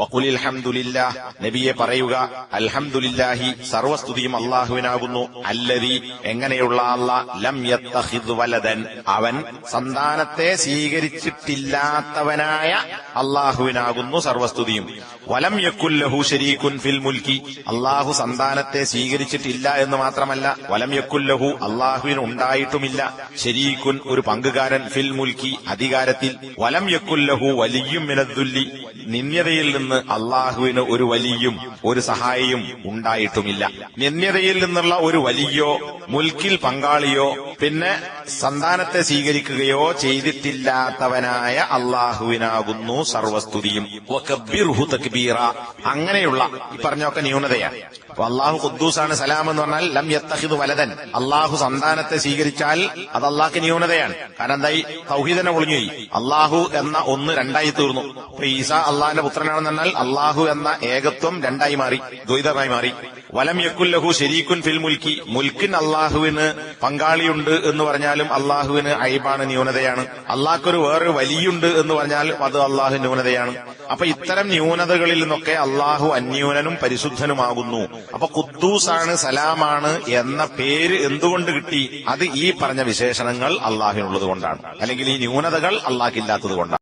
വഖുലിൽ ഹംദുലില്ലാഹ്, നബിയെ പറയുക അൽഹംദുലില്ലാഹി, സർവസ്തുതിയും അല്ലാഹുവിനാകുന്നു. അല്ലദീ, എങ്ങനെയുള്ള അല്ലാഹ്, ലം യത്തഖിദ് വലദൻ, അവൻ സന്താനത്തെ സ്വീകരിച്ചിട്ടില്ലാത്തവനായ അല്ലാഹുവിനാകുന്നു സർവസ്തുതിയും. വലം യകുൽ ലഹു ശരീകുൻ ഫിൽ മുൽക്കി, അല്ലാഹു സന്താനത്തെ സ്വീകരിച്ചിട്ടില്ല എന്ന് മാത്രമല്ല, വലം യകുൽ ലഹു, അല്ലാഹുവിന് ഉണ്ടായിട്ടുമില്ല, ശരീകുൻ, ഒരു പങ്കുകാരൻ, ഫിൽ മുൽക്കി, അധികാരത്തിൽ. വലം യകുൽ ലഹു വലിയ്യും മിനദ്ദുല്ലി, നിന്ദ്യതയിൽ നിന്ന് അള്ളാഹുവിന് ഒരു വലിയും ഒരു സഹായിയും ഉണ്ടായിട്ടുമില്ല. നിന്ദ്യതയിൽ നിന്നുള്ള ഒരു വലിയോ മുൽക്കിൽ പങ്കാളിയോ പിന്നെ സന്താനത്തെ സ്വീകരിക്കുകയോ ചെയ്തിട്ടില്ലാത്തവനായ അള്ളാഹുവിനാകുന്നു സർവസ്തുതിയും. വകബ്ബിർഹു തക്ബീറ, അങ്ങനെയുള്ള ഈ പറഞ്ഞൊക്കെ ന്യൂനതയാണ്. അള്ളാഹു ഖുദ്ദൂസാണ്. സലാം എന്ന് പറഞ്ഞാൽ ലം യത്തഖിദ് വലദൻ, അള്ളാഹു സന്താനത്തെ സ്വീകരിച്ചാൽ അത് അള്ളാഹ്ക്ക് ന്യൂനതയാണ്. കാരണം എന്തായി, തൗഹീദിനെ ഒളിഞ്ഞുപോയി. അള്ളാഹു എന്ന ഒന്ന് രണ്ടായി തീർന്നു. ഇപ്പൊ ഈസ അള്ളാഹിന്റെ പുത്രനാണെന്ന് പറഞ്ഞാൽ അള്ളാഹു എന്ന ഏകത്വം രണ്ടായി മാറി, ദ്വൈതമായി മാറി. വലം യകുൽ ലഹു ശരീകുൻ ഫിൽ മുൽക്കി, മുൽക്കിൻ അള്ളാഹുവിന് പങ്കാളിയുണ്ട് എന്ന് പറഞ്ഞാലും അള്ളാഹുവിന് ഐബാണ്, ന്യൂനതയാണ്. അള്ളാഹ്ക്കൊരു വേറൊരു വലിയുണ്ട് എന്ന് പറഞ്ഞാൽ അത് അള്ളാഹു ന്യൂനതയാണ്. അപ്പൊ ഇത്തരം ന്യൂനതകളിൽ നിന്നൊക്കെ അള്ളാഹു അന്യൂനനും പരിശുദ്ധനുമാകുന്നു. അപ്പൊ ഖുദ്ദൂസാണ്, സലാമാണ് എന്ന പേര് എന്തുകൊണ്ട് കിട്ടി? അത് ഈ പറഞ്ഞ വിശേഷണങ്ങൾ അള്ളാഹുവിനുള്ളത് കൊണ്ടാണ്, അല്ലെങ്കിൽ ഈ ന്യൂനതകൾ അള്ളാഹ്ക്കില്ലാത്തത് കൊണ്ടാണ്.